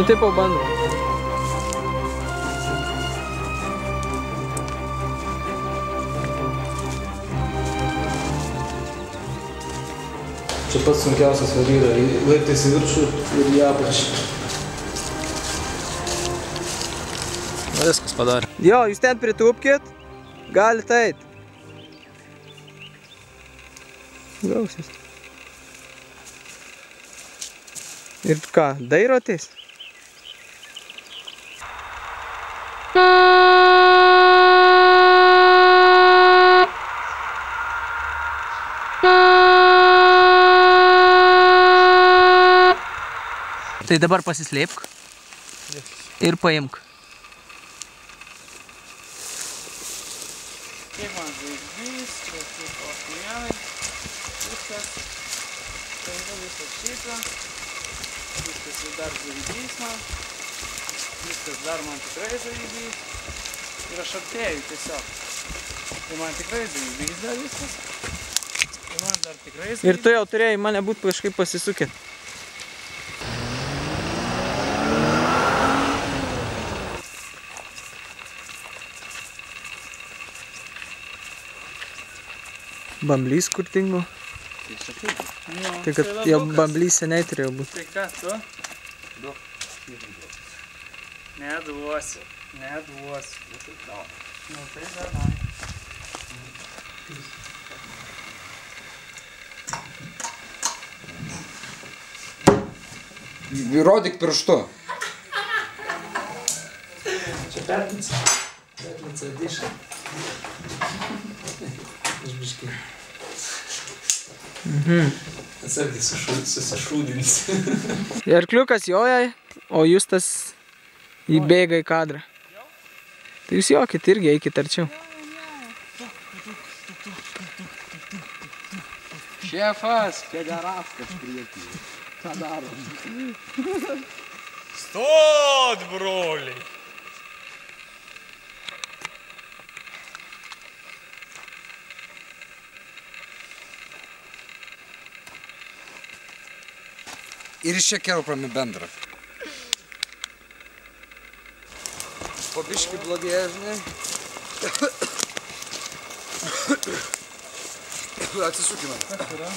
Nu tai pabandom. Čia pats sunkiausias yra laiptais į viršų ir į apačią. Viskas padarė. Jo, jūs ten pritūpkit, galite eit. Gausis. Ir ką, dairotės? Tai dabar pasislėpk ir paimk. Kiek man žvaigždys, kiek osmienai, viskas, paimta visas šitą, viskas dar žvaigždys man, viskas dar man tikrai žvaigždys ir aš artėju tiesiog. Tai man tikrai žvaigždys dar viskas, tai man dar tikrai žvaigždys. Ir tu jau turėjai mane būt kažkaip pasisukėt. Bamblys kur dingo? Tai kad jau bamblys seniai turėjo būti. Tai ką tu? Neduosiu, neduosiu. Nu tai davai. Rodyk pirštu. Čia perlica. Perlica diša. Aš biškai. Atsargiai susišūdins. Arkliukas joja, o Justas įbėga į kadrą. Tai jūs jokit irgi, eikit arčiau. Šefas, pederaskas priekį. Ką darom? Stot, broliai! Ir iš čia kerpami bendrą. Po biškį blogėja, žinai. Atsisukime. Kas yra?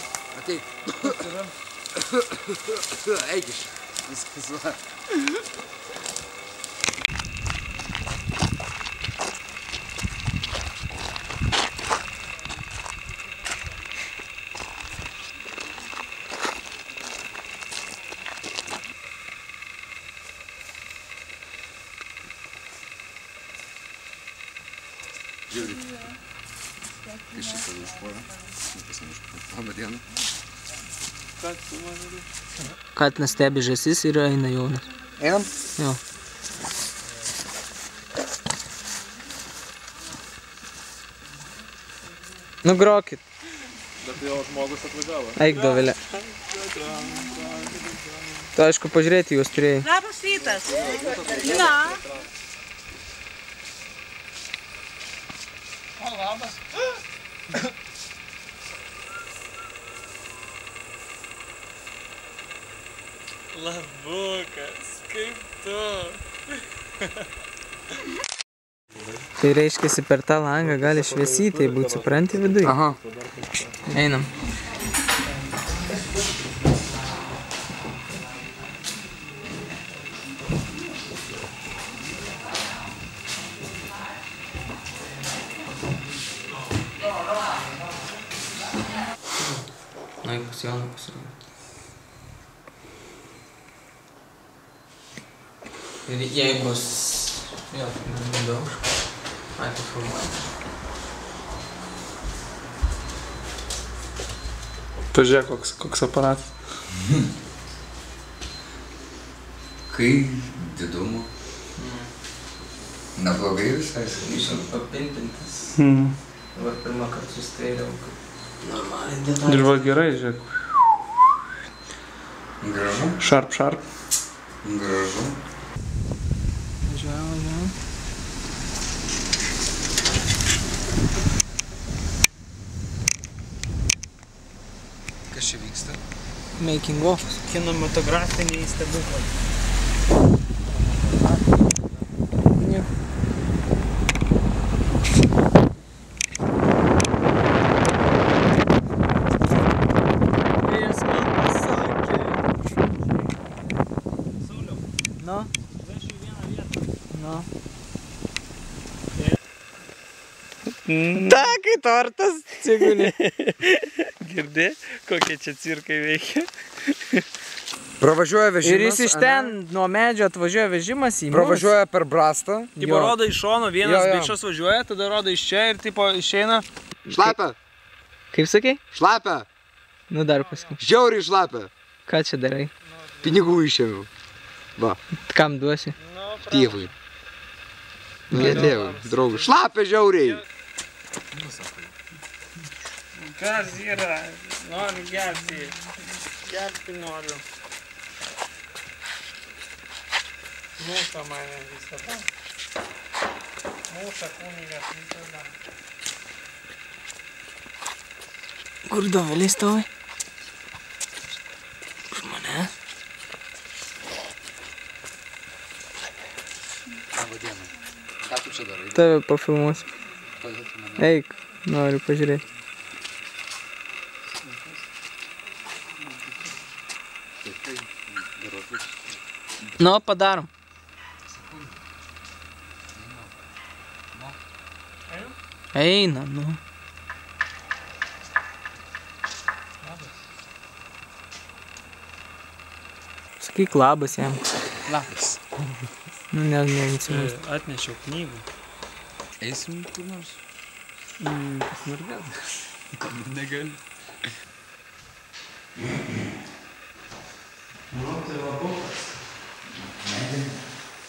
Ateik. Kas yra? Eik iš. Viskas va. Žiūrėk. Kas čia tave užpuolė? Labą dieną. Ką tu man darė? Katinas stebi žąsis ir eina Jonas. Einam? Jo. Nu grokit. Bet jau žmogus atvažiavo. Eik, Dovilė. Tu aišku pažiūrėti juos turėjai. Labas rytas. Na. O, labas. Labukas, kaip tu? Tai reiškiasi per tą langą gali šviesytai būt, supranti viduj? Aha. Einam. Nueik pas Joną pasirodyti. Ir jei bus... Jo, nedaug. Ai, pafilmuoju. Pažiūrėk, koks aparatas. Kai didumo. Neblogai visai. Išam papintintis. Dabar pirmą kartą sustairiau, kad normaliai detalės. Ir va gerai, žiūrėk. Gražu. Šarp. Gražu. Važiuojam. Kas čia vyksta? Making of. Kinematografiniai stebuklai. Ta, kai tortas cigulė. Girdė, kokie čia cirkai veikia. Pravažiuoja vežimas. Ir jis iš ten nuo medžio atvažiuoja vežimas į mus. Pravažiuoja per brastą. Tipo rodo iš šono, vienas bičas važiuoja, tada rodo iš čia ir tipo išeina. Šlapia. Kaip sakei? Šlapia. Nu dar paskui. Žiauriai šlapia. Ką čia darai? Pinigų išėmiau. Va. Kam duosi? Tėvui. Ne tėvui, draugui. Šlapia žiauriai. Kas yra? Noriu gerti. Gerti noriu. Mūša mane visada. Mūša kunigas visada. Kur Dovilės tavai? Už mane? Labą dieną. Ką tu čia darai? Tave pafilmuosiu. Eik, noriu pažiūrėti. Nu, padarom. Eina, nu. Sakyk labas jam. Labas. Nu, neatsimenu. Atnešiau knygų. Eisim kur nors? Pasmargėt. Negali. Nu, tai labai.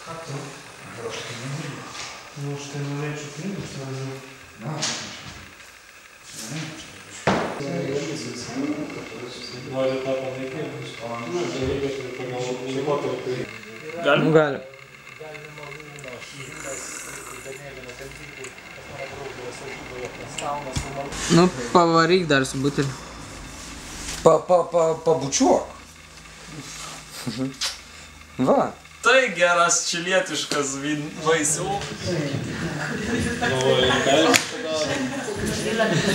Ką tu? Nu, aš tai norėčiau knygų, aš Nori tą palaikyti. Nu, galim. Nu, pavaryk dar su buteliu. Pabučiuok. Va. Tai geras čilietiškas vaisių.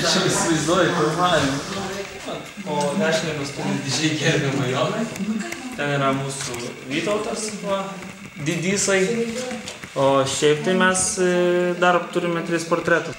Aš įsivaizduoju, kur man. O dešinė mes turime didžiai gerbę majonai. Ten yra mūsų Vytautas, didysai. O šiaip tai mes dar turime 3 portretus.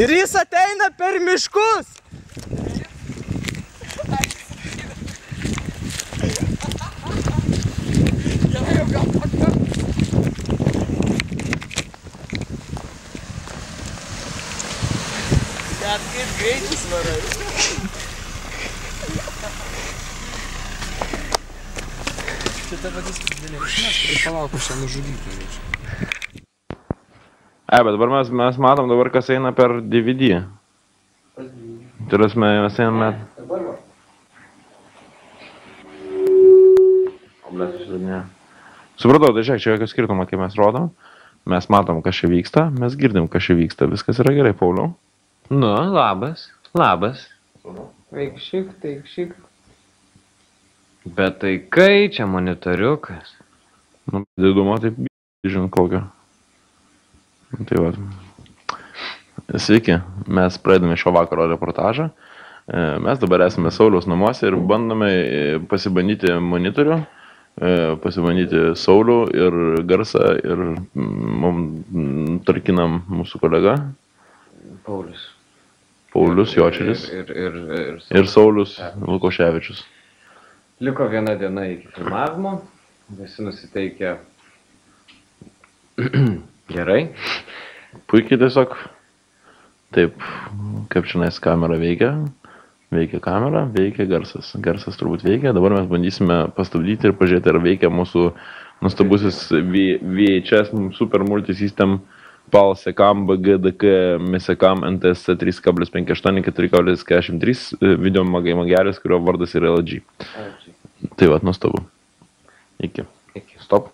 Ir jis ateina per miškus. Net kaip greitis varai. Šitą vadys didelė mašinas, Palauk, aš čia nužudyti norėčiau. Bet dabar mes matom dabar, kas eina per DVD. Turėsime, mes einame... Supratau, tai žiūrėk, čia jokio skirtumo, kai mes rodom. Mes matom, kas čia vyksta, mes girdim, kas čia vyksta. Viskas yra gerai, Pauliau. Nu, labas, labas. Taikšyk. Bet tai kai čia monitoriukas? Nu, didumo taip, žinot kokio. Tai va. Sveiki, mes pradedame šio vakaro reportažą. Mes dabar esame Sauliaus namuose ir bandome pasibandyti monitorių, pasibandyti Saulių ir garsą ir tarkinam mūsų kolega. Paulius Jočeris ir Saulius Lukoševičius. Liko viena diena iki filmavimo, visi nusiteikia gerai. Puikiai tiesiog, taip, kaip šiandien kamera veikia kamera, veikia garsas. Garsas turbūt veikia, dabar mes bandysime pastabdyti ir pažiūrėti, ar veikia mūsų nuostabusis VHS Super Multisystem PAL sekam BGDK misekam NTSC 3,58 4,43 video magelis, kurio vardas yra LG. Tai vat, nuostabu. Iki. Stop.